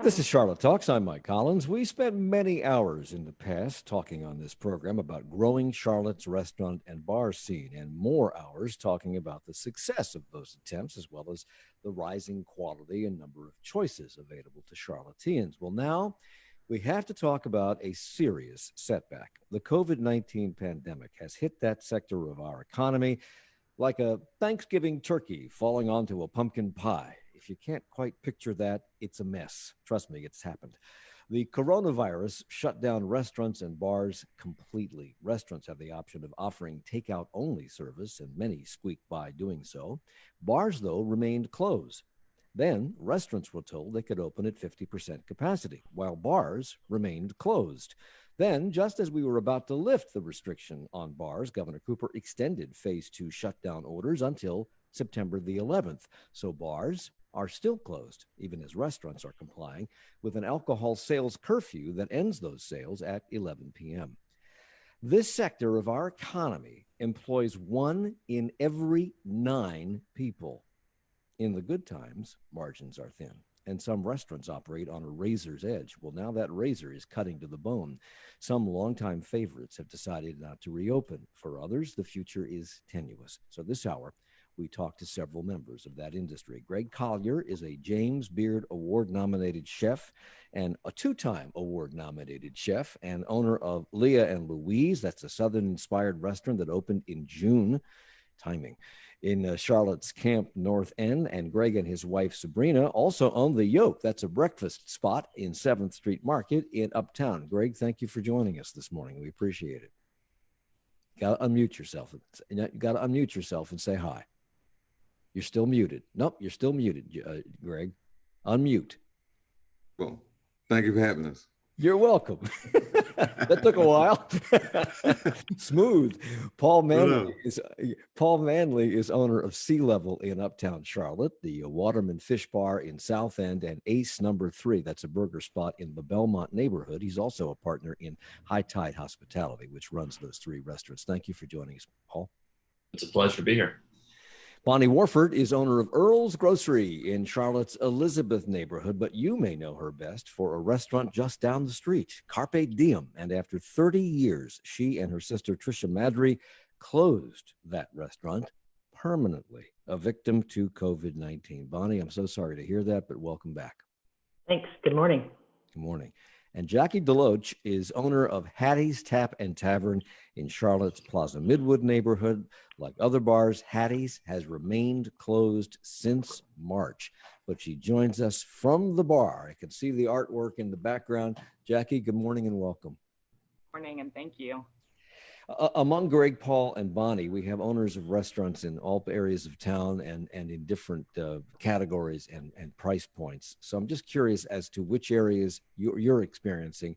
This is Charlotte Talks. I'm Mike Collins. We spent many hours in the past talking on this program about growing Charlotte's restaurant and bar scene, and more hours talking about the success of those attempts, as well as the rising quality and number of choices available to Charlotteans. Well, now we have to talk about a serious setback. The COVID-19 pandemic has hit that sector of our economy like a Thanksgiving turkey falling onto a pumpkin pie. If you can't quite picture that, it's a mess. Trust me, it's happened. The coronavirus shut down restaurants and bars completely. Restaurants have the option of offering takeout only service, and many squeaked by doing so. Bars, though, remained closed. Then restaurants were told they could open at 50% capacity, while bars remained closed. Then, just as we were about to lift the restriction on bars, Governor Cooper extended phase 2 shutdown orders until September the 11th. So bars are still closed, even as restaurants are complying with an alcohol sales curfew that ends those sales at 11 p.m. This sector of our economy employs 1 in every 9 people. In the good times, margins are thin, and some restaurants operate on a razor's edge. Well, now that razor is cutting to the bone. Some longtime favorites have decided not to reopen. For others, the future is tenuous. So this hour, we talked to several members of that industry. Greg Collier is a James Beard Award-nominated chef and a 2-time award-nominated chef and owner of Leah and Louise. That's a Southern-inspired restaurant that opened in June. Timing. In Charlotte's Camp North End. And Greg and his wife Sabrina also own The Yoke. That's a breakfast spot in 7th Street Market in Uptown. Greg, thank you for joining us this morning. We appreciate it. Got to unmute yourself. You got to unmute yourself and say hi. You're still muted. Nope, you're still muted, Greg. Unmute. Well, thank you for having us. You're welcome. That took a while. Smooth. Paul Manley is owner of Sea Level in Uptown Charlotte, the Waterman Fish Bar in South End, and Ace Number 3. That's a burger spot in the Belmont neighborhood. He's also a partner in High Tide Hospitality, which runs those 3 restaurants. Thank you for joining us, Paul. It's a pleasure to be here. Bonnie Warford is owner of Earl's Grocery in Charlotte's Elizabeth neighborhood, but you may know her best for a restaurant just down the street, Carpe Diem. And after 30 years, she and her sister Tricia Madry closed that restaurant permanently, a victim to COVID-19. Bonnie, I'm so sorry to hear that, but welcome back. Thanks. Good morning. Good morning. And Jackie Deloach is owner of Hattie's Tap and Tavern in Charlotte's Plaza Midwood neighborhood. Like other bars, Hattie's has remained closed since March, but she joins us from the bar. I can see the artwork in the background. Jackie, good morning and welcome. Morning, and thank you. Among Greg, Paul, and Bonnie, we have owners of restaurants in all areas of town and in different categories and price points. So I'm just curious as to which areas you're experiencing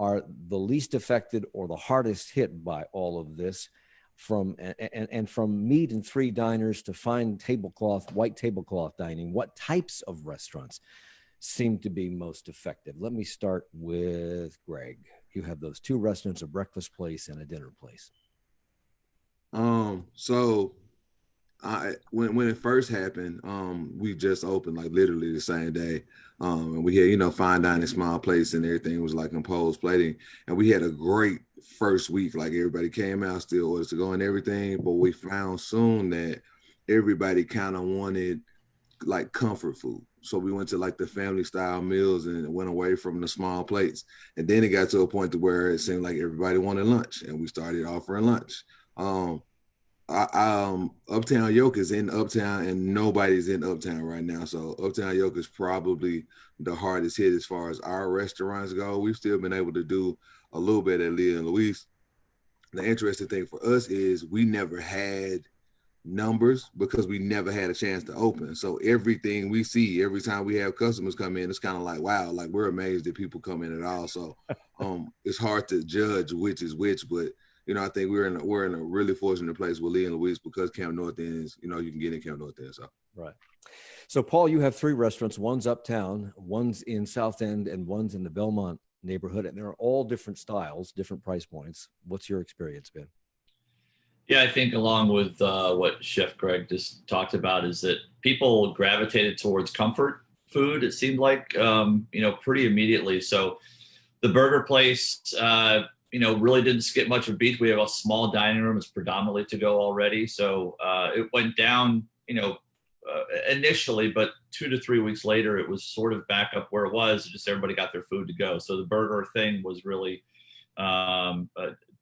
are the least affected or the hardest hit by all of this, from meat and 3 diners to fine tablecloth, white tablecloth dining. What types of restaurants seem to be most effective? Let me start with Greg. You have those 2 restaurants, a breakfast place and a dinner place. So when it first happened, we just opened like literally the same day. And we had, fine dining, small place, and everything was like imposed plating. And we had a great first week. Like everybody came out, still orders to go and everything. But we found soon that everybody kind of wanted like comfort food. So we went to like the family style meals and went away from the small plates. And then it got to a point to where it seemed like everybody wanted lunch, and we started offering lunch. Uptown Yoke is in Uptown, and nobody's in Uptown right now. So Uptown Yoke is probably the hardest hit as far as our restaurants go. We've still been able to do a little bit at Leah and Louise. The interesting thing for us is we never had numbers because we never had a chance to open. So everything we see every time we have customers come in, it's kind of like, wow, like we're amazed that people come in at all. So it's hard to judge which is which, but I think we're in a really fortunate place with Lee and Louise because Camp North End is, you can get in Camp North End. So right. So Paul, you have 3 restaurants. One's uptown, one's in South End, and one's in the Belmont neighborhood, and they're all different styles, different price points. What's your experience been? Yeah, I think along with what Chef Greg just talked about is that people gravitated towards comfort food, it seemed like, pretty immediately. So the burger place, really didn't skip much of a beat. We have a small dining room. It's predominantly to go already. So it went down, initially, but 2 to 3 weeks later, it was sort of back up where it was. Just everybody got their food to go. So the burger thing was really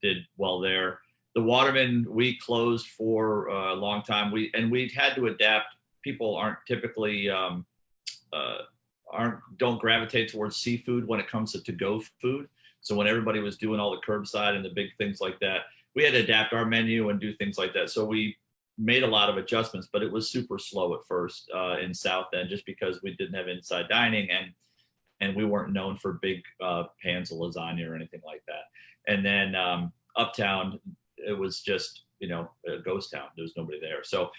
did well there. The Waterman, we closed for a long time. We had to adapt. People aren't typically don't gravitate towards seafood when it comes to go food. So when everybody was doing all the curbside and the big things like that, we had to adapt our menu and do things like that. So we made a lot of adjustments, but it was super slow at first in South End, just because we didn't have inside dining and we weren't known for big pans of lasagna or anything like that. And then Uptown, it was just a ghost town. There was nobody there. So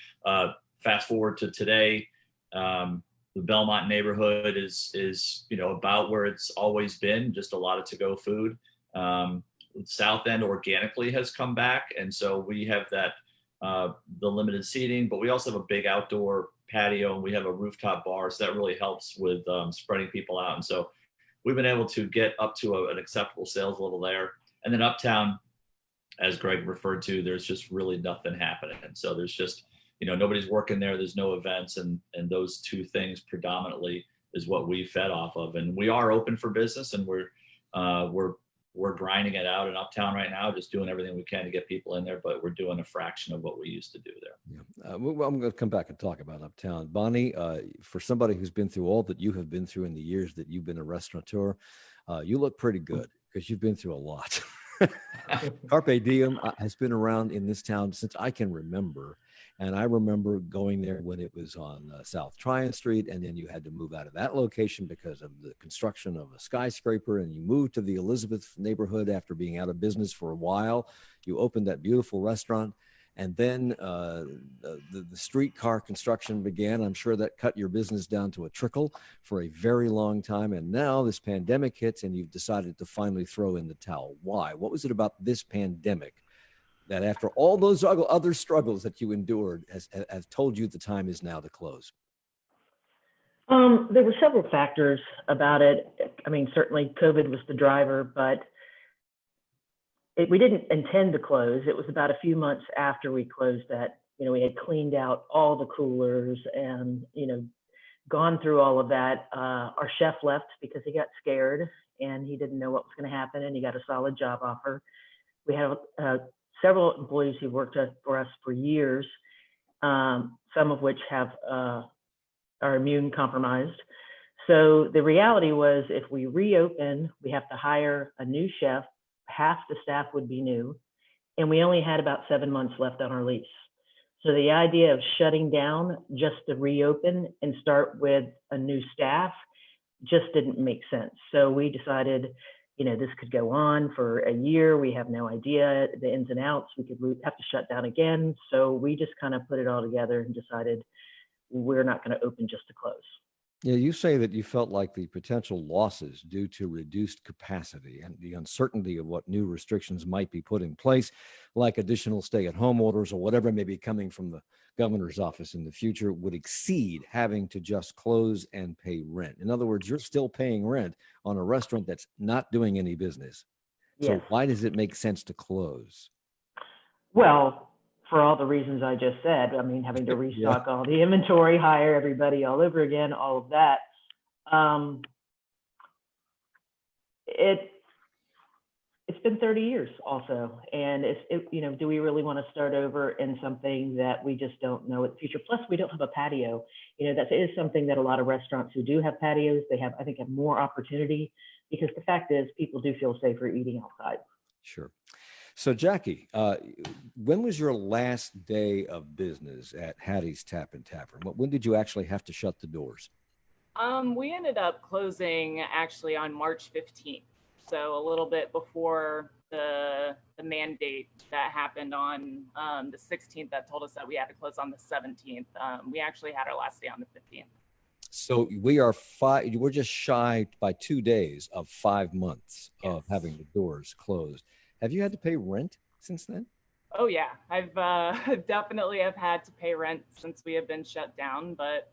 fast forward to today. The Belmont neighborhood is about where it's always been, just a lot of to-go food. South End organically has come back, and so we have that the limited seating, but we also have a big outdoor patio and we have a rooftop bar, so that really helps with spreading people out. And so we've been able to get up to an acceptable sales level there. And then Uptown, as Greg referred to, there's just really nothing happening, and so there's just nobody's working there. There's no events, and those two things predominantly is what we fed off of. And we are open for business, and we're grinding it out in Uptown right now, just doing everything we can to get people in there, but we're doing a fraction of what we used to do there. Yeah. Well, I'm going to come back and talk about Uptown. Bonnie, for somebody who's been through all that you have been through in the years that you've been a restaurateur, you look pretty good because you've been through a lot. Carpe Diem has been around in this town since I can remember. And I remember going there when it was on South Tryon Street, and then you had to move out of that location because of the construction of a skyscraper, and you moved to the Elizabeth neighborhood after being out of business for a while. You opened that beautiful restaurant, and then the streetcar construction began. I'm sure that cut your business down to a trickle for a very long time, and now this pandemic hits, and you've decided to finally throw in the towel. Why? What was it about this pandemic that, after all those other struggles that you endured, has told you the time is now to close? There were several factors about it. I mean, certainly COVID was the driver, but we didn't intend to close. It was about a few months after we closed that, we had cleaned out all the coolers and, gone through all of that. Our chef left because he got scared and he didn't know what was going to happen, and he got a solid job offer. We had several employees who worked for us for years, some of which are immune compromised. So the reality was, if we reopen, we have to hire a new chef. Half the staff would be new, and we only had about 7 months left on our lease. So the idea of shutting down just to reopen and start with a new staff just didn't make sense. So we decided, this could go on for a year. We have no idea the ins and outs. We could have to shut down again. So we just kind of put it all together and decided we're not going to open just to close. Yeah, you say that you felt like the potential losses due to reduced capacity and the uncertainty of what new restrictions might be put in place, like additional stay-at-home orders or whatever may be coming from the governor's office in the future, would exceed having to just close and pay rent. In other words, you're still paying rent on a restaurant that's not doing any business. So Yes. why does it make sense to close? Well, for all the reasons I just said, I mean, having to restock all the inventory, hire everybody all over again, all of that. It's been 30 years also. And do we really want to start over in something that we just don't know in the future? Plus, we don't have a patio. That is something that a lot of restaurants who do have patios, I think have more opportunity, because the fact is people do feel safer eating outside. Sure. So Jackie, when was your last day of business at Hattie's Tap and Tavern? When did you actually have to shut the doors? We ended up closing actually on March 15th. So a little bit before the mandate that happened on the 16th that told us that we had to close on the 17th. We actually had our last day on the 15th. So we're just shy by 2 days of 5 months of having the doors closed. Have you had to pay rent since then? Oh yeah, I've definitely have had to pay rent since we have been shut down, but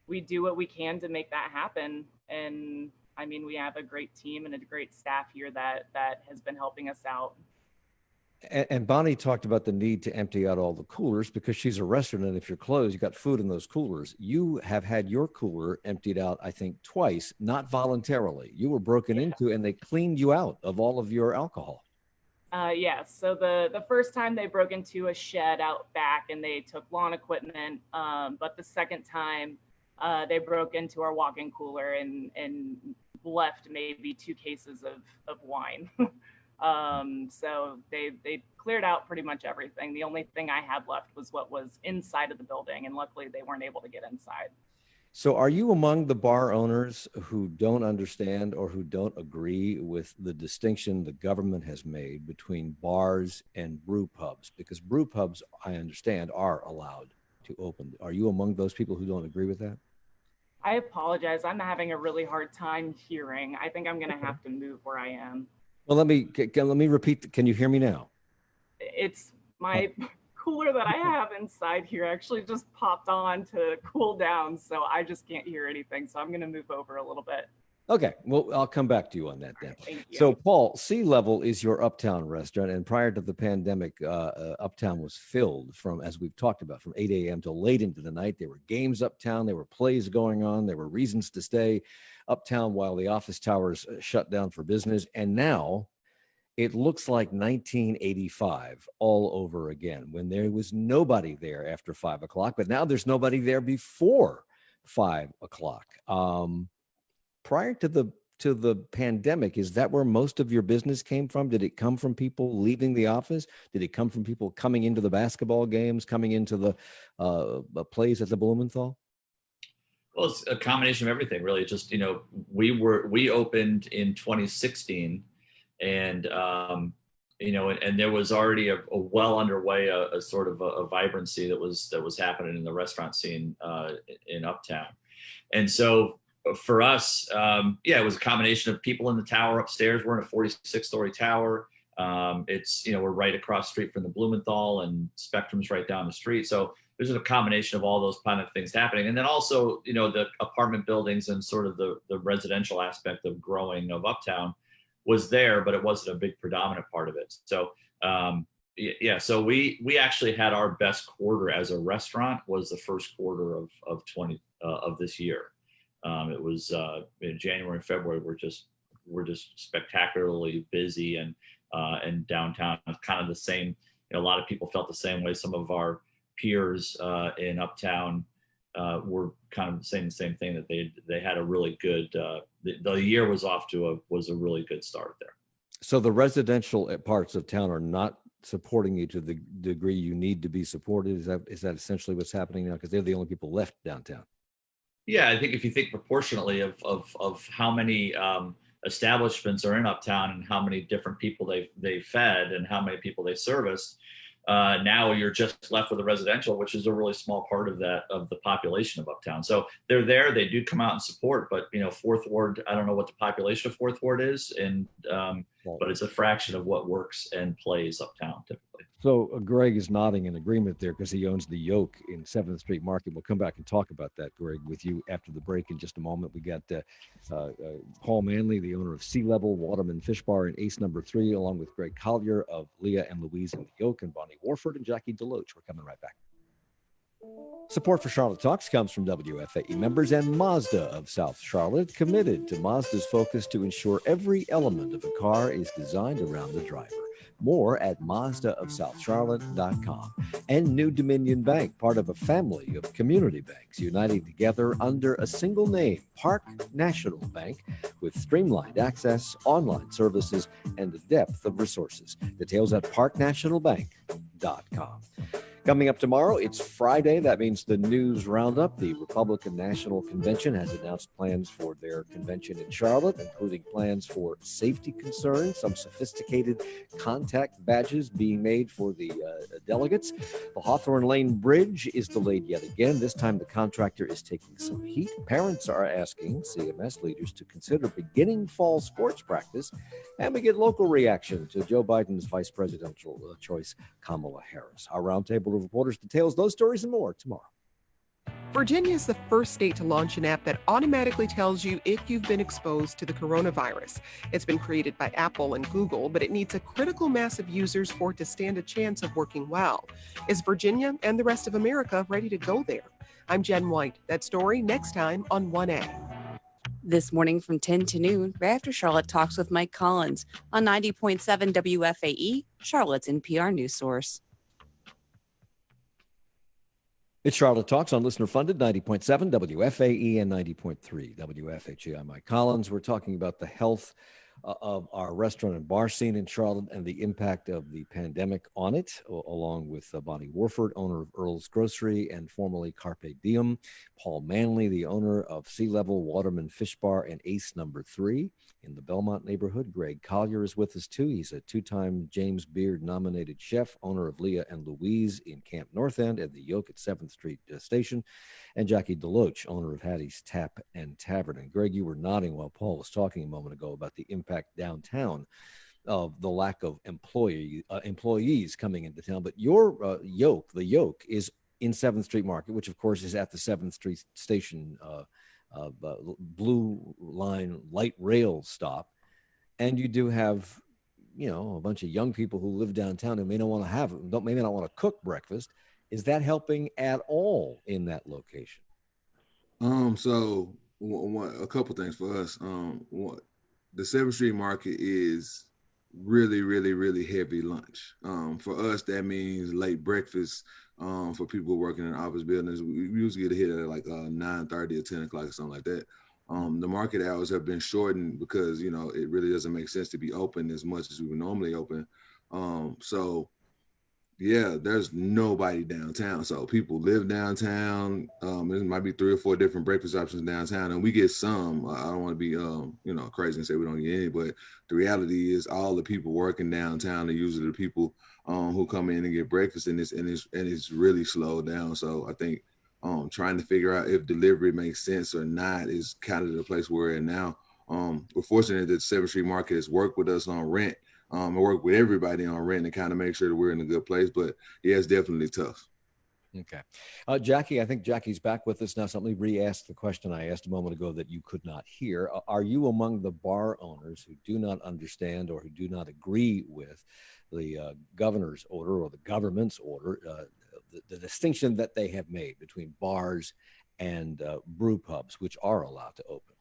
we do what we can to make that happen. And I mean, we have a great team and a great staff here that has been helping us out. And Bonnie talked about the need to empty out all the coolers because she's a restaurant. And if you're closed, you got food in those coolers. You have had your cooler emptied out, I think, twice, not voluntarily. You were broken into and they cleaned you out of all of your alcohol. Yes. So the first time they broke into a shed out back and they took lawn equipment. But the second time they broke into our walk-in cooler and left maybe 2 cases of wine. So they cleared out pretty much everything. The only thing I had left was what was inside of the building, and luckily they weren't able to get inside. So are you among the bar owners who don't understand or who don't agree with the distinction the government has made between bars and brew pubs? Because brew pubs, I understand, are allowed to open. Are you among those people who don't agree with that? I apologize. I'm having a really hard time hearing. I think I'm going to have to move where I am. Well, let me repeat. Can you hear me now? It's my cooler that I have inside here actually just popped on to cool down, so I just can't hear anything. So I'm going to move over a little bit. Okay, well, I'll come back to you on that then. Thank you. So, Paul, Sea Level is your Uptown restaurant, and prior to the pandemic, Uptown was filled from, as we've talked about, from 8 a.m. till late into the night. There were games uptown, there were plays going on, there were reasons to stay uptown while the office towers shut down for business. And now it looks like 1985 all over again, when there was nobody there after 5 o'clock, but now there's nobody there before 5 o'clock. Prior to the pandemic, is that where most of your business came from? Did it come from people leaving the office? Did it come from people coming into the basketball games, coming into the plays at the Blumenthal? Well, it's a combination of everything, really. Just, we opened in 2016, and and there was already a well underway a sort of a vibrancy that was happening in the restaurant scene in Uptown, and so for us, it was a combination of people in the tower upstairs. We're in a 46-story tower. It's, we're right across the street from the Blumenthal, and Spectrum's right down the street. So there's a combination of all those kind of things happening. And then also, the apartment buildings and sort of the residential aspect of growing of Uptown was there, but it wasn't a big predominant part of it. So, so we actually had our best quarter as a restaurant was the first quarter of this year. It was in January and February. We're just spectacularly busy, and downtown is kind of the same. A lot of people felt the same way. Some of our peers in Uptown were kind of saying the same thing, that they had a really good. The year was off to a really good start there. So the residential parts of town are not supporting you to the degree you need to be supported. Is that essentially what's happening now? Because they're the only people left downtown. Yeah, I think if you think proportionately of how many establishments are in Uptown and how many different people they fed and how many people they serviced, now you're just left with the residential, which is a really small part of the population of Uptown. So they're there. They do come out and support, but Fourth Ward, I don't know what the population of Fourth Ward is, and but it's a fraction of what works and plays Uptown typically. So Greg is nodding in agreement there because he owns the Yoke in 7th Street Market. We'll come back and talk about that, Greg, with you after the break in just a moment. We got Paul Manley, the owner of Sea Level, Waterman Fish Bar, and Ace Number 3, along with Greg Collier of Leah and Louise in the Yoke, and Bonnie Warford and Jackie Deloach. We're coming right back. Support for Charlotte Talks comes from WFAE members and Mazda of South Charlotte, committed to Mazda's focus to ensure every element of a car is designed around the driver. More at MazdaofSouthCharlotte.com. And New Dominion Bank, part of a family of community banks uniting together under a single name, Park National Bank, with streamlined access, online services, and a depth of resources. Details at ParkNationalBank.com. Coming up tomorrow, it's Friday. That means the news roundup. The Republican National Convention has announced plans for their convention in Charlotte, including plans for safety concerns, some sophisticated contact badges being made for the delegates. The Hawthorne Lane Bridge is delayed yet again. This time the contractor is taking some heat. Parents are asking CMS leaders to consider beginning fall sports practice. And we get local reaction to Joe Biden's vice presidential choice, Kamala Harris. Our roundtable of reporters details those stories and more tomorrow. Virginia is the first state to launch an app that automatically tells you if you've been exposed to the coronavirus. It's been created by Apple and Google, but it needs a critical mass of users for it to stand a chance of working well. Is Virginia and the rest of America ready to go there? I'm Jen White. That story next time on 1A. This morning from 10 to noon, Right After Charlotte talks with Mike Collins on 90.7 WFAE, Charlotte's NPR news source. It's Charlotte Talks on listener funded 90.7 WFAE and 90.3 WFHE. I'm Mike Collins. We're talking about the health of our restaurant and bar scene in Charlotte and the impact of the pandemic on it, along with Bonnie Warford, owner of Earl's Grocery and formerly Carpe Diem, Paul Manley, the owner of Sea Level Waterman Fish Bar and Ace Number 3 in the Belmont neighborhood. Greg Collier is with us too. He's a two-time James Beard nominated chef, owner of Leah and Louise in Camp North End and the Yoke at 7th Street Station, and Jackie Deloach, owner of Hattie's Tap and Tavern. And Greg, you were nodding while Paul was talking a moment ago about the impact downtown of the lack of employees coming into town. But your the Yoke, is in 7th Street Market, which of course is at the 7th Street Station Blue Line light rail stop. And you do have, a bunch of young people who live downtown who may not want to cook breakfast. Is that helping at all in that location? So a couple things for us. The 7th Street Market is really, really, really heavy lunch. For us, that means late breakfast. For people working in office buildings, we usually get a hit at like 9:30 or 10 o'clock or something like that. The market hours have been shortened because, it really doesn't make sense to be open as much as we would normally open. Yeah, there's nobody downtown. So people live downtown. There might be 3 or 4 different breakfast options downtown, and we get some. I don't want to be, crazy and say we don't get any, but the reality is all the people working downtown are usually the people who come in and get breakfast, and it's really slowed down. So I think trying to figure out if delivery makes sense or not is kind of the place we're in now. We're fortunate that 7th Street Market has worked with us on rent. I work with everybody on rent and kind of make sure that we're in a good place. But yeah, it's definitely tough. Okay. Jackie, I think Jackie's back with us now. So let me re-ask the question I asked a moment ago that you could not hear. Are you among the bar owners who do not understand or who do not agree with the governor's order or the government's order, the distinction that they have made between bars and brew pubs, which are allowed to open?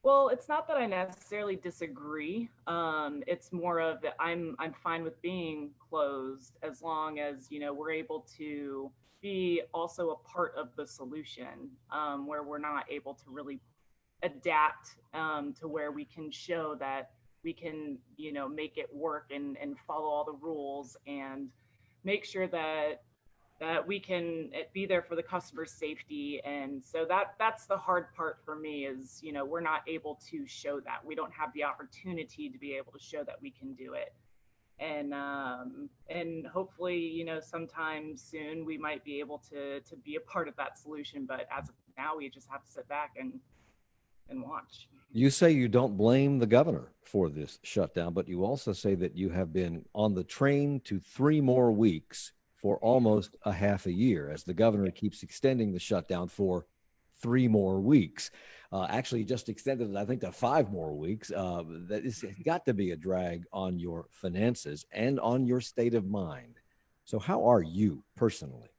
Well, it's not that I necessarily disagree. It's more of that I'm fine with being closed as long as we're able to be also a part of the solution, where we're not able to really adapt to where we can show that we can make it work and follow all the rules and make sure that we can be there for the customer's safety. And so that's the hard part for me is, we're not able to show that. We don't have the opportunity to be able to show that we can do it. And hopefully, sometime soon we might be able to be a part of that solution. But as of now, we just have to sit back and watch. You say you don't blame the governor for this shutdown, but you also say that you have been on the train to 3 more weeks for almost a half a year, as the governor keeps extending the shutdown for 3 more weeks. Actually, just extended it, I think, to 5 more weeks. That is got to be a drag on your finances and on your state of mind. So how are you personally?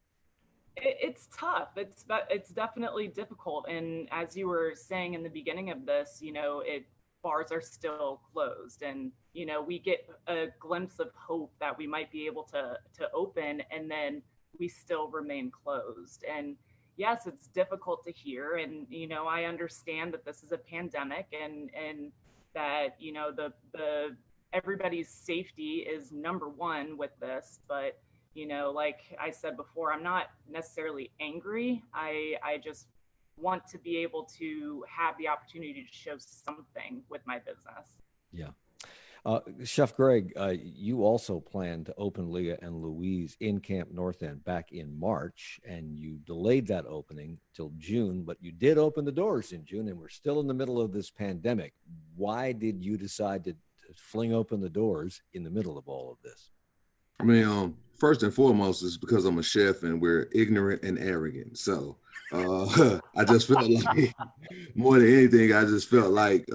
It's tough. It's definitely difficult. And as you were saying in the beginning of this, bars are still closed, and we get a glimpse of hope that we might be able to open, and then we still remain closed. And yes, it's difficult to hear, and I understand that this is a pandemic, and that the everybody's safety is number one with this. But like I said before, I'm not necessarily angry. I just want to be able to have the opportunity to show something with my business. Yeah. Chef Greg, you also planned to open Leah and Louise in Camp North End back in March, and you delayed that opening till June, but you did open the doors in June, and we're still in the middle of this pandemic. Why did you decide to fling open the doors in the middle of all of this? I mean, first and foremost is because I'm a chef and we're ignorant and arrogant. So I just felt like more than anything, I just felt like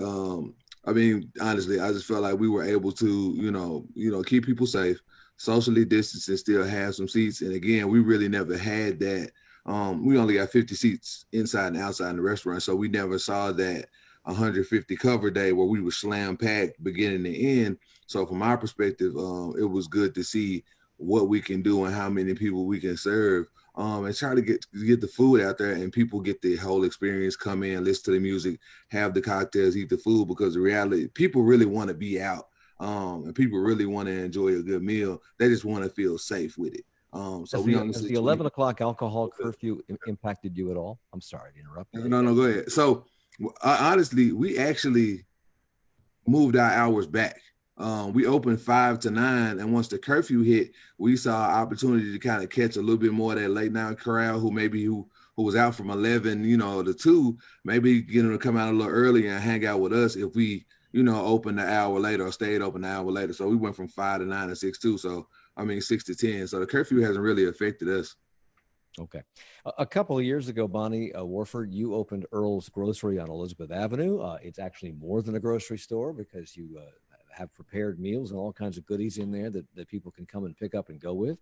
I mean, honestly, I just felt like we were able to, keep people safe, socially distance, and still have some seats. And again, we really never had that. We only got 50 seats inside and outside in the restaurant, so we never saw that 150 cover day where we were slam packed beginning to end. So from our perspective, it was good to see what we can do and how many people we can serve, and try to get the food out there and people get the whole experience, come in, listen to the music, have the cocktails, eat the food, because the reality, people really want to be out, and people really want to enjoy a good meal. They just want to feel safe with it. So we Has honestly the 11 o'clock alcohol curfew impacted you at all? I'm sorry to interrupt. no, go ahead. So honestly, we actually moved our hours back. We opened 5 to 9, and once the curfew hit, we saw an opportunity to kind of catch a little bit more of that late night crowd who was out from 11, to 2, maybe get them to come out a little earlier and hang out with us if we, opened an hour later or stayed open an hour later. So we went from 5 to 9 to 6 too. So I mean 6 to 10. So the curfew hasn't really affected us. Okay. A couple of years ago, Bonnie Warford, you opened Earl's Grocery on Elizabeth Avenue. It's actually more than a grocery store because you have prepared meals and all kinds of goodies in there that people can come and pick up and go with.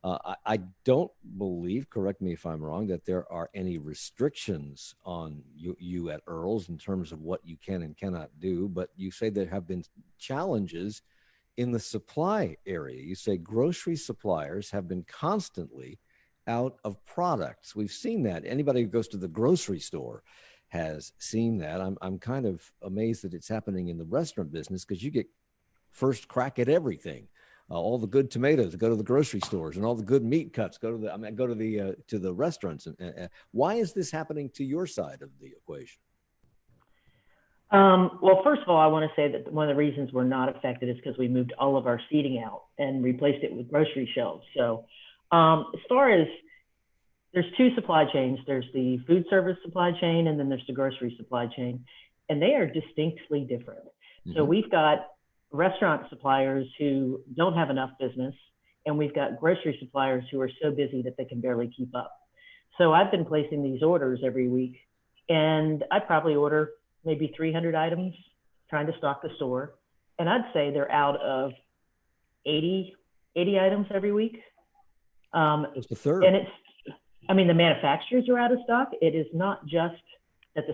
I don't believe, correct me if I'm wrong, that there are any restrictions on you at Earl's in terms of what you can and cannot do, but you say there have been challenges in the supply area. You say grocery suppliers have been constantly out of products. We've seen that. Anybody who goes to the grocery store has seen that. I'm kind of amazed that it's happening in the restaurant business because you get first crack at everything. All the good tomatoes go to the grocery stores, and all the good meat cuts go to the restaurants. And why is this happening to your side of the equation? Well, first of all, I want to say that one of the reasons we're not affected is because we moved all of our seating out and replaced it with grocery shelves. So as far as there's two supply chains, there's the food service supply chain, and then there's the grocery supply chain, and they are distinctly different. Mm-hmm. So we've got restaurant suppliers who don't have enough business, and we've got grocery suppliers who are so busy that they can barely keep up. So I've been placing these orders every week, and I probably order maybe 300 items trying to stock the store. And I'd say they're out of 80 items every week. It's a third. And the manufacturers are out of stock. It is not just that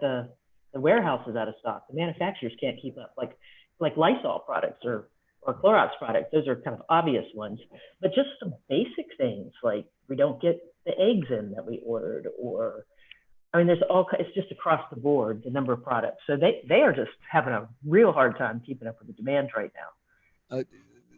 the warehouse is out of stock. The manufacturers can't keep up. Like Lysol products or Clorox products, those are kind of obvious ones. But just some basic things like we don't get the eggs in that we ordered, or it's just across the board, the number of products. So they are just having a real hard time keeping up with the demand right now.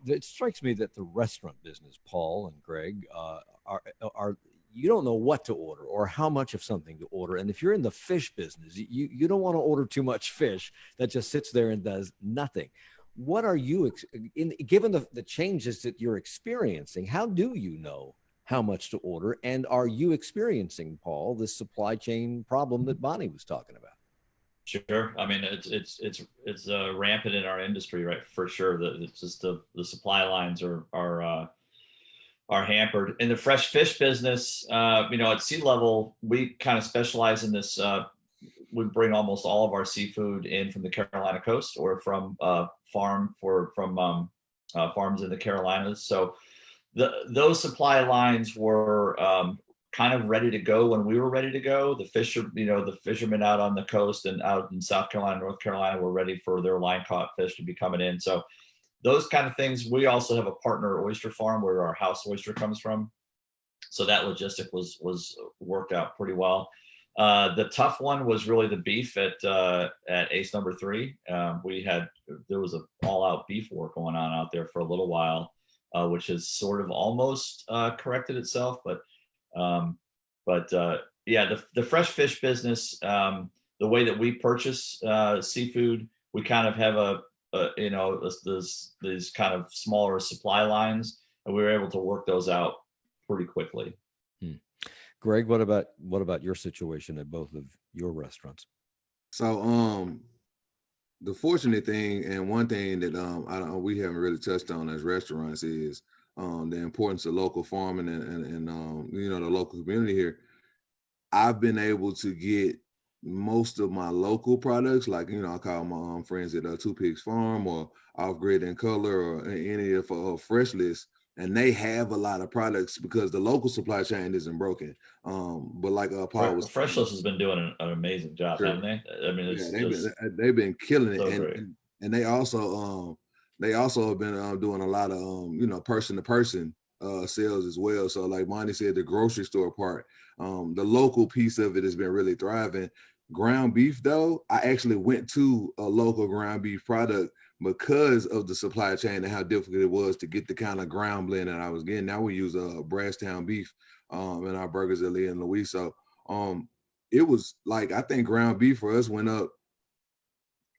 It strikes me that the restaurant business, Paul and Greg, are you don't know what to order or how much of something to order. And if you're in the fish business, you don't want to order too much fish that just sits there and does nothing. What are you, given the changes that you're experiencing, how do you know how much to order? And are you experiencing, Paul, this supply chain problem that Bonnie was talking about? Sure. I mean, it's rampant in our industry, right? For sure. It's just the supply lines are hampered. In the fresh fish business, at sea level, we kind of specialize in this. We bring almost all of our seafood in from the Carolina coast or from farms in the Carolinas. So those supply lines were kind of ready to go when we were ready to go. The fishermen out on the coast and out in South Carolina, North Carolina were ready for their line caught fish to be coming in. So those kind of things. We also have a partner oyster farm where our house oyster comes from. So that logistic was worked out pretty well. The tough one was really the beef at Ace number 3. There was an all-out beef war going on out there for a little while, which has sort of almost corrected itself. But the fresh fish business, the way that we purchase seafood, we kind of have these kind of smaller supply lines, and we were able to work those out pretty quickly. Greg, what about your situation at both of your restaurants? So the fortunate thing, and one thing that we haven't really touched on as restaurants, is the importance of local farming and the local community here, I've been able to get most of my local products, like, I call my friends at Two Pigs Farm or Off Grid and Color or any of Fresh List, and they have a lot of products because the local supply chain isn't broken. But like Paul was saying, Freshless has been doing an amazing job, sure. haven't they? I mean, Yeah, it's just they've been killing it, so and great. and they also have been doing a lot of person to person sales as well. So like Monty said, the grocery store part, the local piece of it has been really thriving. Ground beef though, I actually went to a local ground beef product because of the supply chain and how difficult it was to get the kind of ground blend that I was getting. Now we use Brasstown beef in our burgers at Lee and Louise. So it was like, I think ground beef for us went up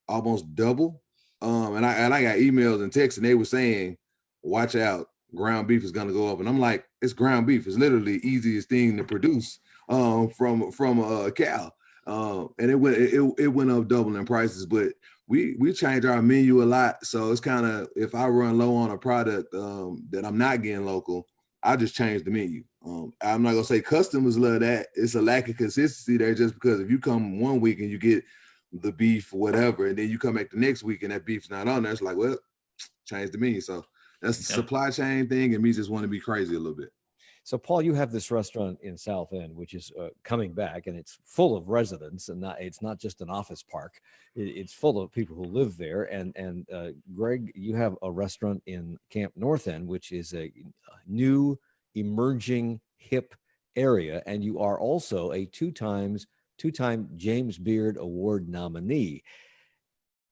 almost double. And I got emails and texts and they were saying, watch out, ground beef is gonna go up. And I'm like, it's ground beef. It's literally the easiest thing to produce from a cow. And it went up double in prices, but we change our menu a lot. So it's kind of, if I run low on a product that I'm not getting local, I just change the menu. I'm not gonna say customers love that. It's a lack of consistency there, just because if you come one week and you get the beef, whatever, and then you come back the next week and that beef's not on there, it's like, well, change the menu. So that's the supply chain thing, and me just want to be crazy a little bit. So, Paul, you have this restaurant in South End, which is coming back, and it's full of residents, and it's not just an office park. It's full of people who live there. And Greg, you have a restaurant in Camp North End, which is a new, emerging, hip area, and you are also a two-time James Beard Award nominee.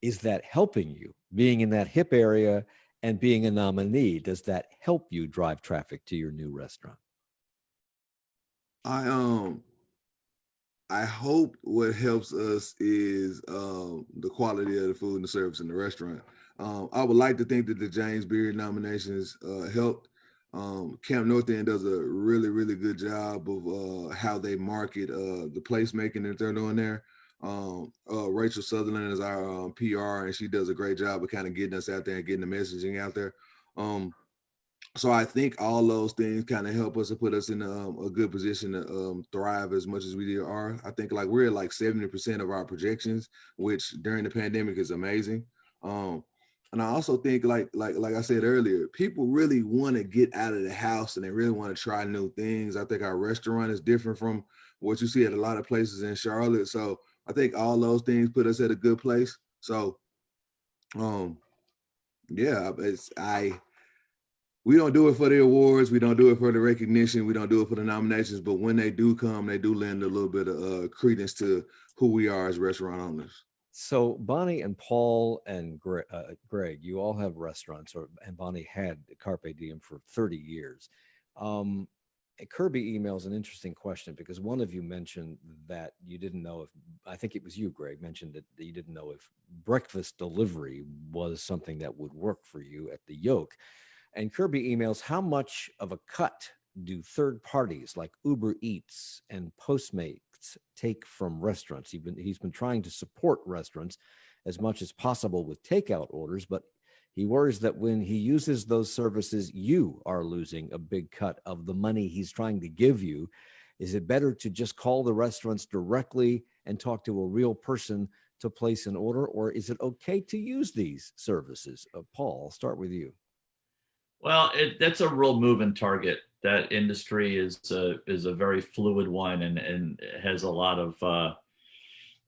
Is that helping you, being in that hip area and being a nominee? Does that help you drive traffic to your new restaurant? I hope what helps us is the quality of the food and the service in the restaurant. I would like to think that the James Beard nominations helped. Camp North End does a really, really good job of how they market the placemaking that they're doing there. Rachel Sutherland is our PR, and she does a great job of kind of getting us out there and getting the messaging out there. So I think all those things kind of help us and put us in a good position to thrive as much as we are. I think like we're at like 70% of our projections, which during the pandemic is amazing. And I also think like I said earlier, people really want to get out of the house and they really want to try new things. I think our restaurant is different from what you see at a lot of places in Charlotte. So I think all those things put us at a good place. So yeah, we don't do it for the awards. We don't do it for the recognition. We don't do it for the nominations. But when they do come, they do lend a little bit of credence to who we are as restaurant owners. So Bonnie and Paul and Greg, you all have restaurants, and Bonnie had Carpe Diem for 30 years. Kirby emails an interesting question because one of you mentioned that you didn't know if, I think it was you, Greg, mentioned that you didn't know if breakfast delivery was something that would work for you at the Yoke. And Kirby emails, how much of a cut do third parties like Uber Eats and Postmates take from restaurants? He's been trying to support restaurants as much as possible with takeout orders, but he worries that when he uses those services, you are losing a big cut of the money he's trying to give you. Is it better to just call the restaurants directly and talk to a real person to place an order, or is it okay to use these services? Paul, I'll start with you. Well, that's a real moving target. That industry is a very fluid one and has a lot of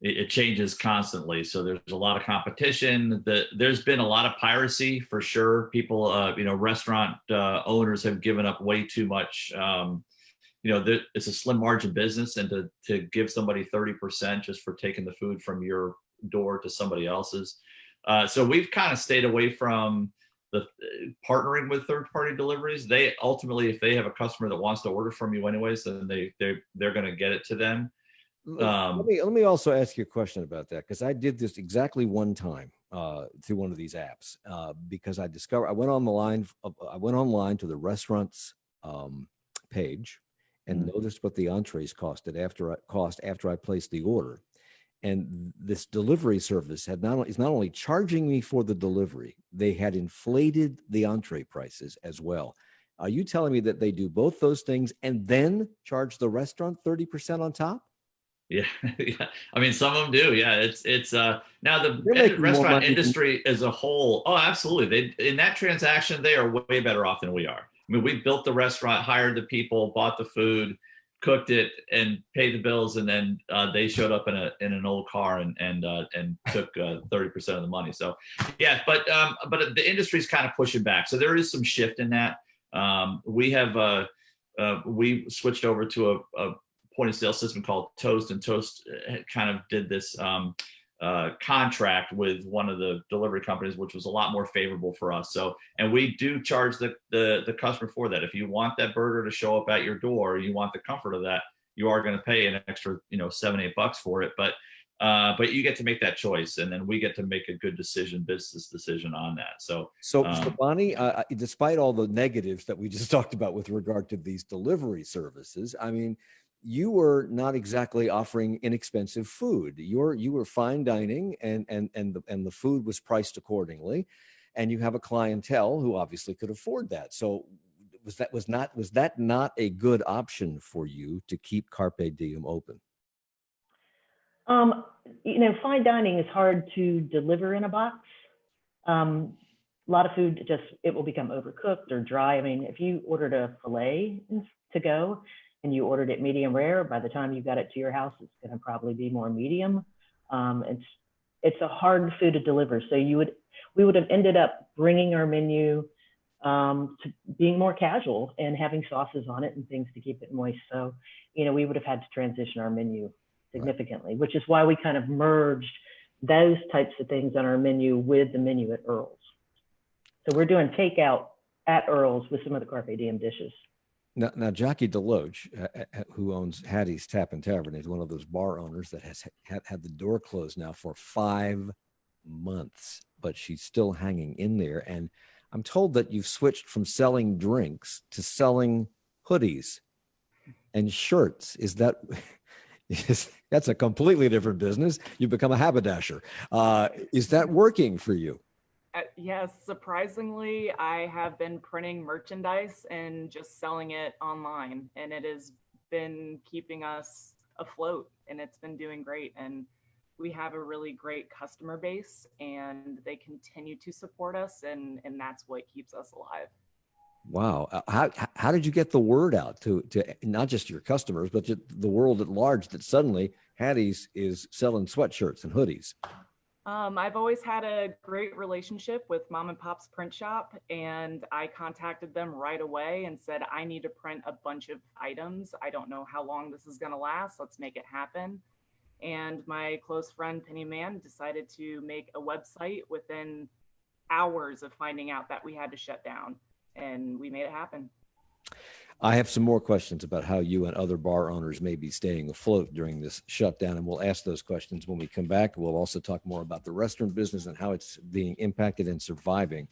it changes constantly. So there's a lot of competition. There's been a lot of piracy for sure. People, restaurant owners have given up way too much. It's a slim margin business, and to give somebody 30% just for taking the food from your door to somebody else's. So we've kind of stayed away from the partnering with third-party deliveries. They ultimately, if they have a customer that wants to order from you anyways, then they're going to get it to them. Let me also ask you a question about that, because I did this exactly one time through one of these apps because I went online to the restaurant's page and noticed what the entrees costed after I placed the order. And this delivery service is not only charging me for the delivery, they had inflated the entree prices as well. Are you telling me that they do both those things and then charge the restaurant 30% on top? Yeah, yeah. I mean, some of them do. Yeah, it's now the They're making more restaurant money than industry as a whole. Oh, absolutely. They in that transaction, they are way better off than we are. I mean, we built the restaurant, hired the people, bought the food, cooked it, and paid the bills, and then they showed up in an old car and took 30% of the money. So, yeah, but the industry's kind of pushing back. So there is some shift in that. We switched over to a point of sale system called Toast, and Toast kind of did this contract with one of the delivery companies, which was a lot more favorable for us. So, and we do charge the customer for that. If you want that burger to show up at your door, you want the comfort of that, you are going to pay an extra, $7-8 for it. But you get to make that choice, and then we get to make a good business decision on that. So Bonnie, despite all the negatives that we just talked about with regard to these delivery services, I mean, you were not exactly offering inexpensive food. You were fine dining, and the food was priced accordingly, and you have a clientele who obviously could afford that. So was that not a good option for you to keep Carpe Diem open? Fine dining is hard to deliver in a box. A lot of food it will become overcooked or dry. I mean, if you ordered a filet to go and you ordered it medium rare, by the time you got it to your house, it's going to probably be more medium. It's a hard food to deliver. So we would have ended up bringing our menu to being more casual and having sauces on it and things to keep it moist. So, we would have had to transition our menu significantly, which is why we kind of merged those types of things on our menu with the menu at Earl's. So we're doing takeout at Earl's with some of the Carpe Diem dishes. Now, Jackie Deloach, who owns Hattie's Tap and Tavern, is one of those bar owners that has had the door closed now for 5 months, but she's still hanging in there. And I'm told that you've switched from selling drinks to selling hoodies and shirts. That's a completely different business. You've become a haberdasher. Is that working for you? Yes, surprisingly, I have been printing merchandise and just selling it online, and it has been keeping us afloat, and it's been doing great. And we have a really great customer base, and they continue to support us, and that's what keeps us alive. Wow. How did you get the word out to not just your customers, but to the world at large that suddenly Hattie's is selling sweatshirts and hoodies? I've always had a great relationship with Mom and Pop's print shop, and I contacted them right away and said, I need to print a bunch of items. I don't know how long this is going to last. Let's make it happen. And my close friend Penny Mann decided to make a website within hours of finding out that we had to shut down, and we made it happen. I have some more questions about how you and other bar owners may be staying afloat during this shutdown, and we'll ask those questions when we come back. We'll also talk more about the restaurant business and how it's being impacted and surviving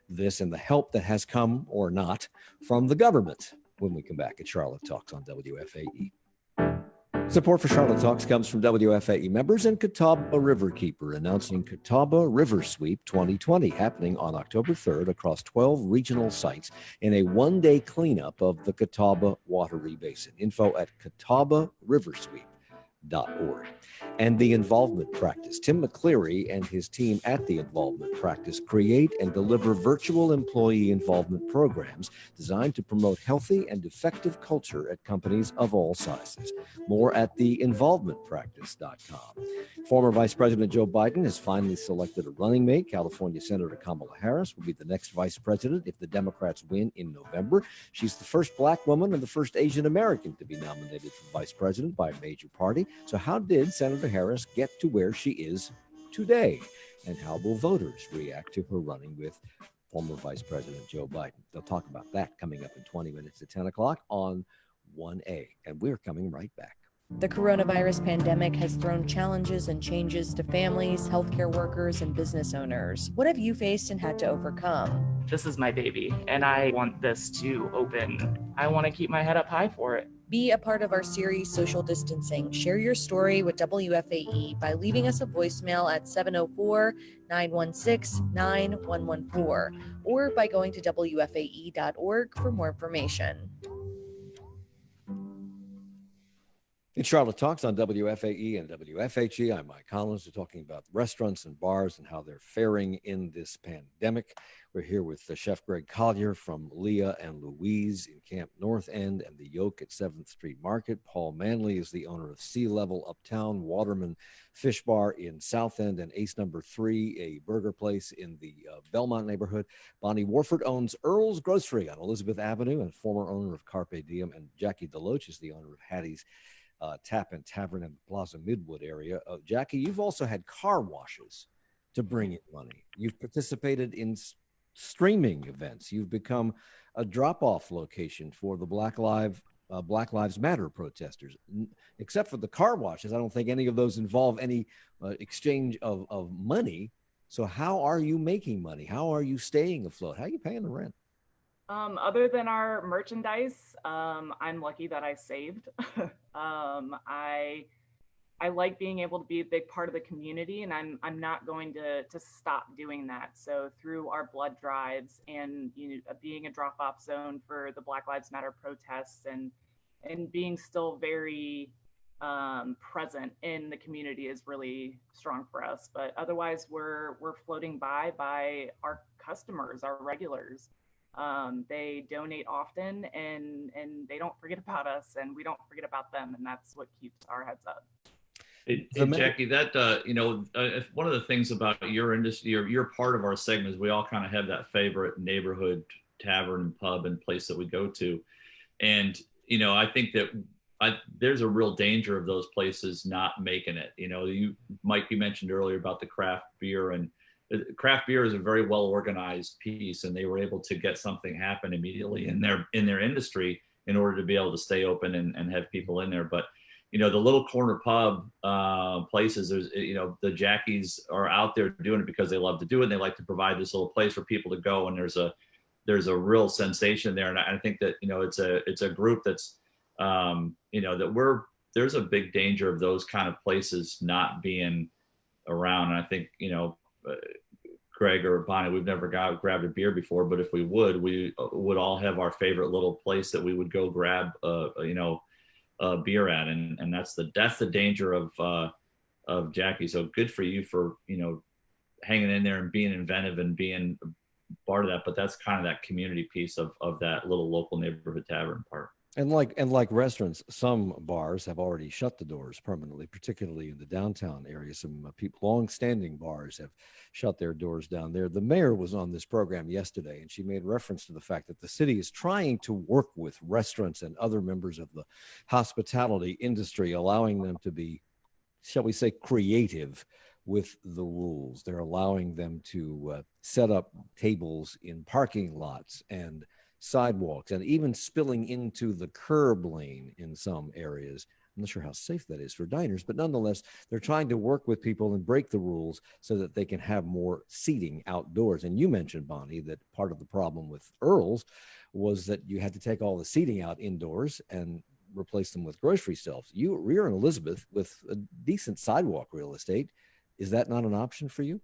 this, and the help that has come or not from the government when we come back at Charlotte Talks on WFAE. Support for Charlotte Talks comes from WFAE members and Catawba Riverkeeper, announcing Catawba River Sweep 2020, happening on October 3rd across 12 regional sites in a one-day cleanup of the Catawba Wateree Basin. Info at catawbariversweep.org. And the Involvement Practice. Tim McCleary and his team at the Involvement Practice create and deliver virtual employee involvement programs designed to promote healthy and effective culture at companies of all sizes. More at theinvolvementpractice.com. Former Vice President Joe Biden has finally selected a running mate. California Senator Kamala Harris will be the next vice president if the Democrats win in November. She's the first Black woman and the first Asian American to be nominated for vice president by a major party. So how did Senator Harris get to where she is today? And how will voters react to her running with former Vice President Joe Biden? They'll talk about that coming up in 20 minutes at 10 o'clock on 1A. And we're coming right back. The coronavirus pandemic has thrown challenges and changes to families, healthcare workers, and business owners. What have you faced and had to overcome? This is my baby, and I want this to open. I want to keep my head up high for it. Be a part of our series, Social Distancing. Share your story with WFAE by leaving us a voicemail at 704-916-9114 or by going to WFAE.org for more information. In Charlotte Talks on WFAE and WFHE, I'm Mike Collins. We're talking about restaurants and bars and how they're faring in this pandemic. We're here with Chef Greg Collier from Leah and Louise in Camp North End and the Yoke at 7th Street Market. Paul Manley is the owner of Sea Level Uptown, Waterman Fish Bar in South End, and Ace Number 3, a burger place in the Belmont neighborhood. Bonnie Warford owns Earl's Grocery on Elizabeth Avenue and former owner of Carpe Diem. And Jackie Deloach is the owner of Hattie's Tap and Tavern in the Plaza Midwood area. Jackie, you've also had car washes to bring in money. You've participated in streaming events. You've become a drop-off location for the Black Lives Matter protesters. Except for the car washes, I don't think any of those involve any exchange of money. So how are you making money? How are you staying afloat? How are you paying the rent? Other than our merchandise, I'm lucky that I saved. I like being able to be a big part of the community, and I'm not going to stop doing that. So through our blood drives and being a drop-off zone for the Black Lives Matter protests and being still very present in the community is really strong for us. But otherwise, we're floating by our customers, our regulars. They donate often and they don't forget about us, and we don't forget about them, and that's what keeps our heads up. Jackie, that one of the things about your industry, you're part of our segment, is we all kind of have that favorite neighborhood tavern, pub, and place that we go to, and I think that there's a real danger of those places not making it. Mike, you mentioned earlier about the craft beer, and craft beer is a very well organized piece, and they were able to get something happen immediately in their industry in order to be able to stay open and have people in there. But the little corner pub places, there's the Jackies are out there doing it because they love to do it, and they like to provide this little place for people to go, and there's a real sensation there. And I think that it's a group that's there's a big danger of those kind of places not being around. And I think Greg or Bonnie, we've never grabbed a beer before, but if we would all have our favorite little place that we would go grab beer at, and that's the danger of Jackie. So good for you for hanging in there and being inventive and being part of that. But that's kind of that community piece of that little local neighborhood tavern part. And like restaurants, some bars have already shut the doors permanently, particularly in the downtown area. Some long-standing bars have shut their doors down there. The mayor was on this program yesterday, and she made reference to the fact that the city is trying to work with restaurants and other members of the hospitality industry, allowing them to be, shall we say, creative with the rules. They're allowing them to set up tables in parking lots and sidewalks, and even spilling into the curb lane in some areas. I'm not sure how safe that is for diners, but nonetheless, they're trying to work with people and break the rules so that they can have more seating outdoors. And you mentioned, Bonnie, that part of the problem with Earl's was that you had to take all the seating out indoors and replace them with grocery shelves. You're in Elizabeth with a decent sidewalk real estate. Is that not an option for you?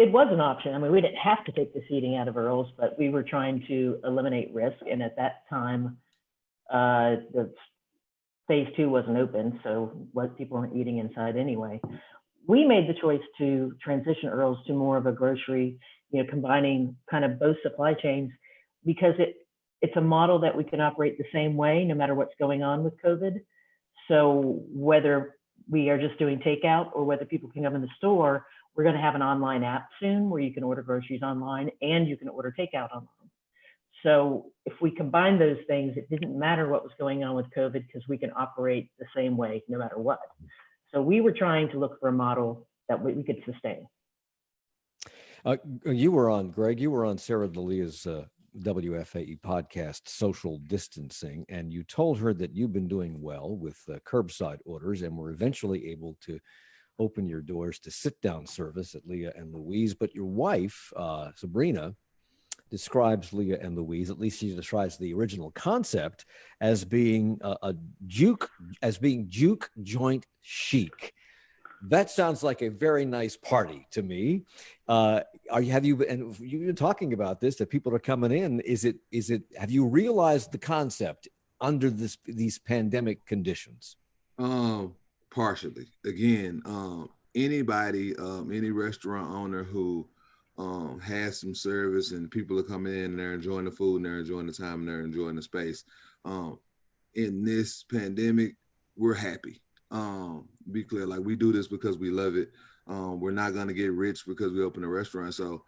It was an option. I mean, we didn't have to take the seating out of Earl's, but we were trying to eliminate risk. And at that time, the phase 2 wasn't open, so people weren't eating inside anyway. We made the choice to transition Earl's to more of a grocery, combining kind of both supply chains, because it's a model that we can operate the same way no matter what's going on with COVID. So whether we are just doing takeout or whether people can come in the store, we're going to have an online app soon where you can order groceries online and you can order takeout online. So if we combine those things, it didn't matter what was going on with COVID because we can operate the same way no matter what. So we were trying to look for a model that we could sustain. Greg, you were on Sarah D'Elia's WFAE podcast, Social Distancing, and you told her that you've been doing well with curbside orders and were eventually able to open your doors to sit-down service at Leah and Louise. But your wife, Sabrina, describes Leah and Louise, at least she describes the original concept as being juke joint chic. That sounds like a very nice party to me. Have you been talking about this, that people are coming in? Have you realized the concept under these pandemic conditions? Partially. Again, anybody, any restaurant owner who has some service and people are coming in and they're enjoying the food and they're enjoying the time and they're enjoying the space. In this pandemic, we're happy. Be clear, like we do this because we love it. We're not gonna get rich because we open a restaurant. So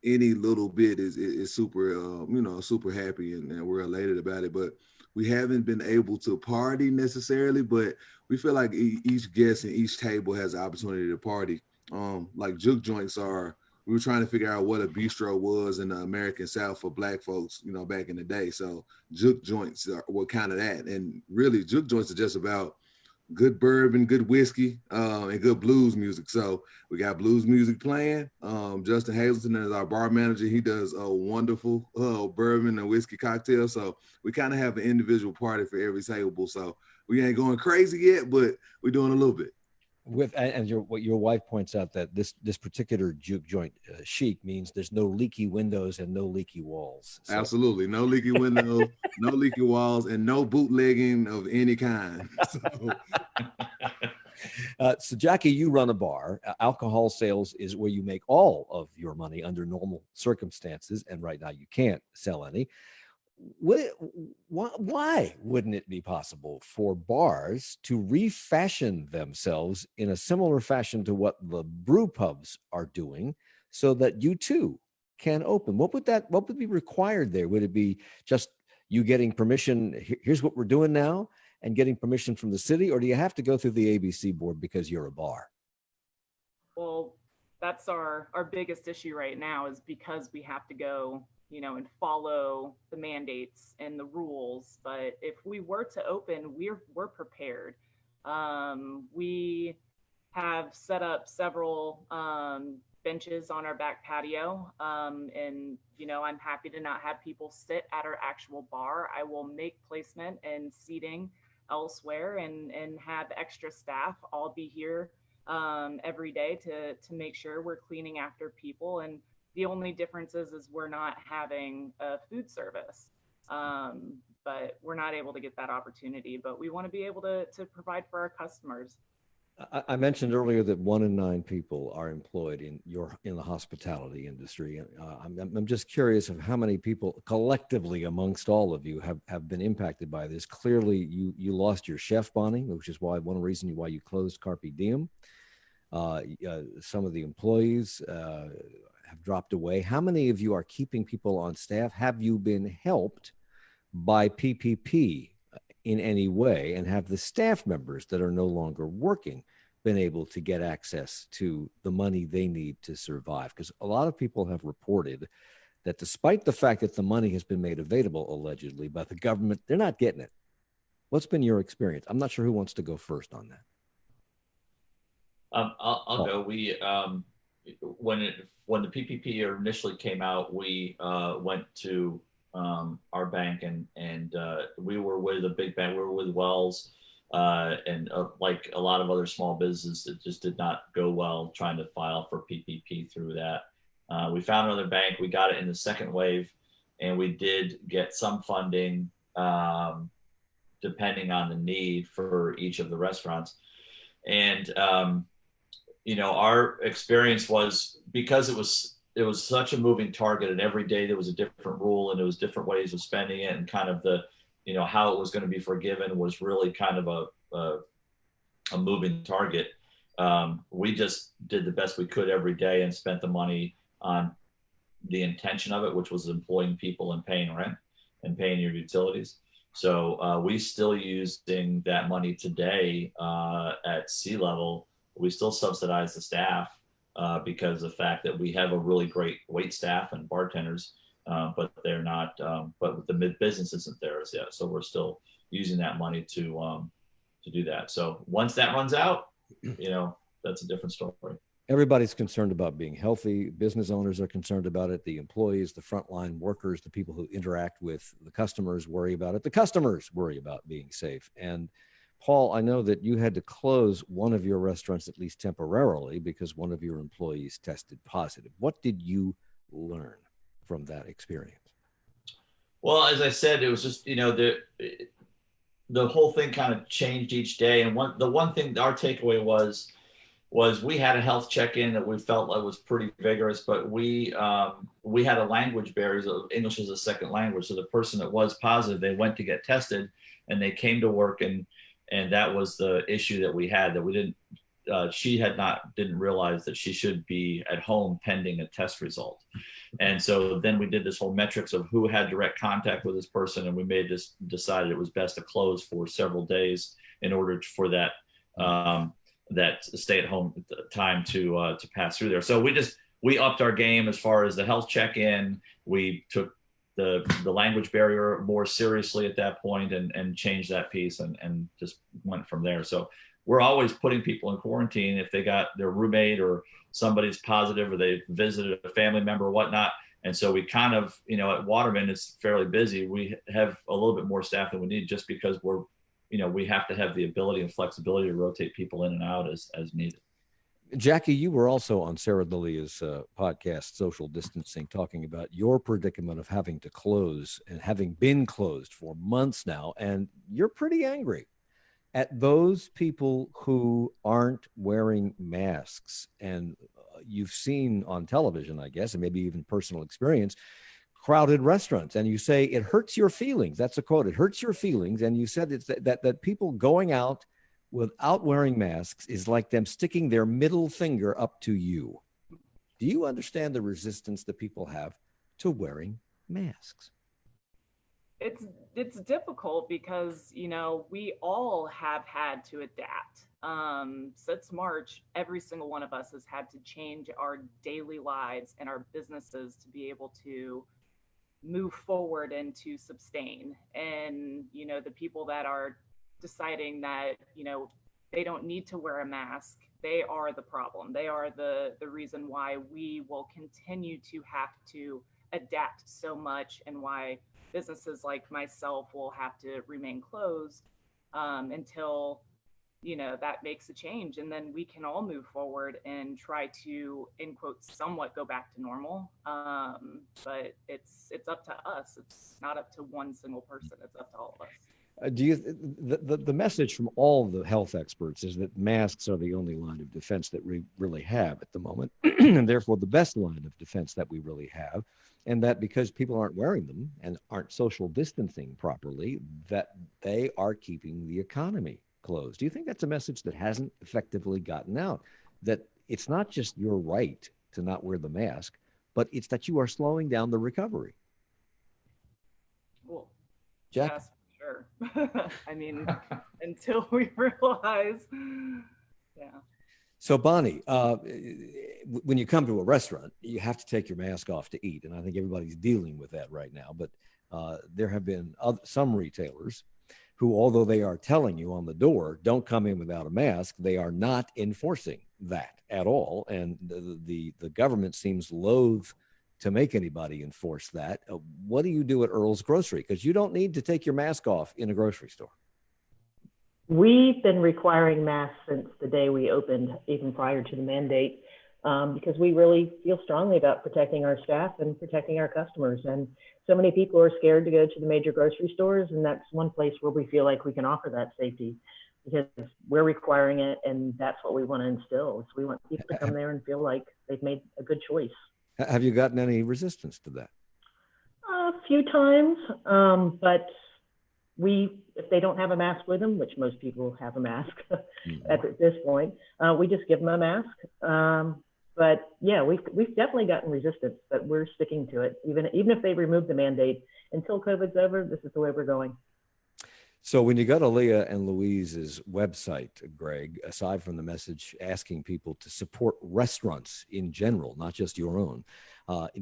any little bit is super, super happy and we're elated about it. But we haven't been able to party necessarily, but we feel like each guest and each table has the opportunity to party. Like juke joints are, we were trying to figure out what a bistro was in the American South for Black folks, back in the day. So juke joints were kind of that. And really, juke joints are just about good bourbon, good whiskey, and good blues music. So we got blues music playing. Justin Hazleton is our bar manager. He does a wonderful bourbon and whiskey cocktail. So we kind of have an individual party for every table. So we ain't going crazy yet, but we're doing a little bit. What your wife points out, that this particular juke joint chic means there's no leaky windows and no leaky walls. So. Absolutely, no leaky windows, no leaky walls, and no bootlegging of any kind. So Jackie, you run a bar. Alcohol sales is where you make all of your money under normal circumstances, and right now you can't sell any. Why wouldn't it be possible for bars to refashion themselves in a similar fashion to what the brew pubs are doing, so that you too can open? What would be required there? Would it be just you getting permission? Here's what we're doing now, and getting permission from the city, or do you have to go through the ABC board because you're a bar? Well, that's our biggest issue right now, is because we have to go and follow the mandates and the rules. But if we were to open, we're prepared. We have set up several benches on our back patio, and I'm happy to not have people sit at our actual bar. I will make placement and seating elsewhere and have extra staff. I'll be here every day to make sure we're cleaning after people. And the only difference is we're not having a food service, but we're not able to get that opportunity. But we want to be able to provide for our customers. I mentioned earlier that 1 in 9 people are employed in the hospitality industry. I'm just curious of how many people collectively amongst all of you have been impacted by this. Clearly, you lost your chef, Bonnie, which is one reason why you closed Carpe Diem. Some of the employees have dropped away. How many of you are keeping people on staff? Have you been helped by PPP in any way? And have the staff members that are no longer working been able to get access to the money they need to survive? Because a lot of people have reported that despite the fact that the money has been made available allegedly by the government, they're not getting it. What's been your experience? I'm not sure who wants to go first on that. I'll go. We when the PPP initially came out, we went to our bank and we were with a big bank. We were with Wells, and like a lot of other small businesses, it just did not go well trying to file for PPP through that. We found another bank. We got it in the second wave, and we did get some funding depending on the need for each of the restaurants. And our experience was, because it was such a moving target, and every day there was a different rule and there was different ways of spending it, and kind of the how it was going to be forgiven was really kind of a moving target. We just did the best we could every day and spent the money on the intention of it, which was employing people and paying rent and paying your utilities. So we still using that money today at sea level. We still subsidize the staff because of the fact that we have a really great wait staff and bartenders, but they're not. But the mid business isn't there as yet, so we're still using that money to do that. So once that runs out, that's a different story. Everybody's concerned about being healthy. Business owners are concerned about it. The employees, the frontline workers, the people who interact with the customers worry about it. The customers worry about being safe. And Paul, I know that you had to close one of your restaurants, at least temporarily, because one of your employees tested positive. What did you learn from that experience? Well, as I said, it was just, the whole thing kind of changed each day. And the one thing, our takeaway was we had a health check-in that we felt like was pretty vigorous, but we had a language barrier. So English is a second language. So the person that was positive, they went to get tested, and they came to work, and that was the issue that we had, that we didn't. She didn't realize that she should be at home pending a test result. And so then we did this whole metrics of who had direct contact with this person, and we decided it was best to close for several days in order for that that stay-at-home time to pass through there. So we upped our game as far as the health check-in. We took the language barrier more seriously at that point, and changed that piece, and just went from there. So we're always putting people in quarantine if they got their roommate or somebody's positive, or they visited a family member or whatnot. And so we kind of, at Waterman, it's fairly busy. We have a little bit more staff than we need, just because we have to have the ability and flexibility to rotate people in and out as needed. Jackie, you were also on Sarah Lilia's podcast, Social Distancing, talking about your predicament of having to close and having been closed for months now. And you're pretty angry at those people who aren't wearing masks. And you've seen on television, I guess, and maybe even personal experience, crowded restaurants. And you say it hurts your feelings. That's a quote. It hurts your feelings. And you said it's that people going out without wearing masks is like them sticking their middle finger up to you. Do you understand the resistance that people have to wearing masks? It's difficult because, we all have had to adapt. Since March, every single one of us has had to change our daily lives and our businesses to be able to move forward and to sustain. And, the people that are deciding that, they don't need to wear a mask, they are the problem. They are the reason why we will continue to have to adapt so much, and why businesses like myself will have to remain closed until that makes a change, and then we can all move forward and try to, in quotes, somewhat go back to normal. But it's up to us. It's not up to one single person. It's up to all of us. The message from all the health experts is that masks are the only line of defense that we really have at the moment, and therefore the best line of defense that we really have, and that because people aren't wearing them and aren't social distancing properly, that they are keeping the economy closed. Do you think that's a message that hasn't effectively gotten out, that it's not just your right to not wear the mask, but it's that you are slowing down the recovery? Well, Jack? yes, sure. I mean, until we realize, yeah. So Bonnie, when you come to a restaurant, you have to take your mask off to eat. And I think everybody's dealing with that right now. But there have been some retailers who, although they are telling you on the door, don't come in without a mask, they are not enforcing that at all. And the government seems loath to make anybody enforce that. What do you do at Earl's Grocery? Because you don't need to take your mask off in a grocery store. We've been requiring masks since the day we opened, even prior to the mandate, because we really feel strongly about protecting our staff and protecting our customers. And so many people are scared to go to the major grocery stores, and that's one place where we feel like we can offer that safety, because we're requiring it, and that's what we want to instill. So we want people to come there and feel like they've made a good choice. Have you gotten any resistance to that? A few times, but if they don't have a mask with them, which most people have a mask at this point, we just give them a mask. But yeah, we've definitely gotten resistance, but we're sticking to it. Even if they remove the mandate, until COVID's over, this is the way we're going. So when you go to Leah and Louise's website, Greg, aside from the message asking people to support restaurants in general, not just your own,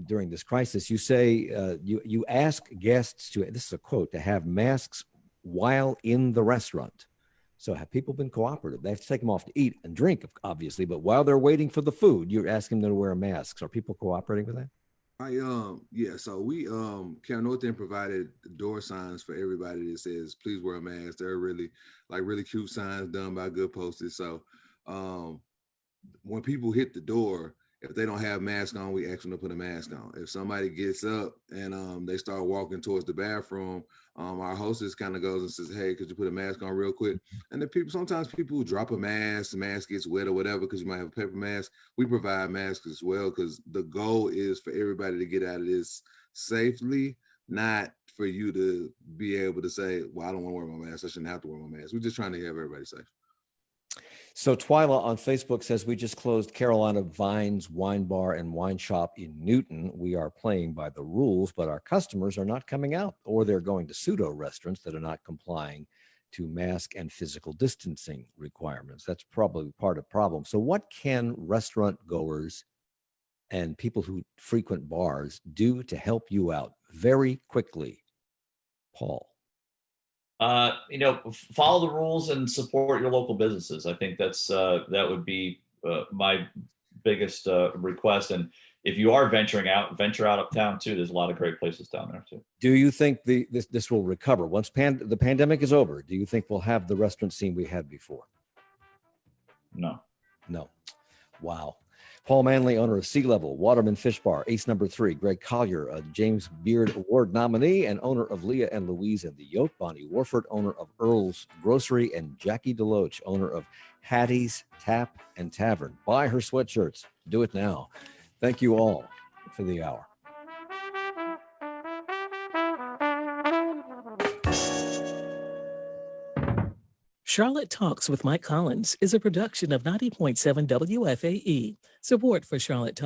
during this crisis, you say you ask guests to, this is a quote, to have masks while in the restaurant. So have people been cooperative? They have to take them off to eat and drink, obviously, but while they're waiting for the food, you're asking them to wear masks. Are people cooperating with that? So we Karen North End provided door signs for everybody that says please wear a mask. They're really cute signs done by good posters. So when people hit the door, if they don't have mask on, we ask them to put a mask on. If somebody gets up and they start walking towards the bathroom, our hostess kind of goes and says, "Hey, could you put a mask on real quick?" And then sometimes people drop a mask, the mask gets wet or whatever because you might have a paper mask. We provide masks as well because the goal is for everybody to get out of this safely, not for you to be able to say, "Well, I don't want to wear my mask. I shouldn't have to wear my mask." We're just trying to have everybody safe. So Twyla on Facebook says we just closed Carolina Vines Wine Bar and Wine Shop in Newton. We are playing by the rules, but our customers are not coming out, or they're going to pseudo restaurants that are not complying to mask and physical distancing requirements. That's probably part of the problem. So what can restaurant goers and people who frequent bars do to help you out very quickly? Paul. Follow the rules and support your local businesses. I think that would be my biggest request. And if you are venturing out, venture out uptown too. There's a lot of great places down there too. Do you think this will recover once the pandemic is over? Do you think we'll have the restaurant scene we had before? No. Wow. Paul Manley, owner of Sea Level, Waterman Fish Bar, Ace Number 3. Greg Collier, a James Beard Award nominee and owner of Leah and Louise and the Yoke. Bonnie Warford, owner of Earl's Grocery, and Jackie Deloach, owner of Hattie's Tap and Tavern. Buy her sweatshirts. Do it now. Thank you all for the hour. Charlotte Talks with Mike Collins is a production of 90.7 WFAE. Support for Charlotte Talks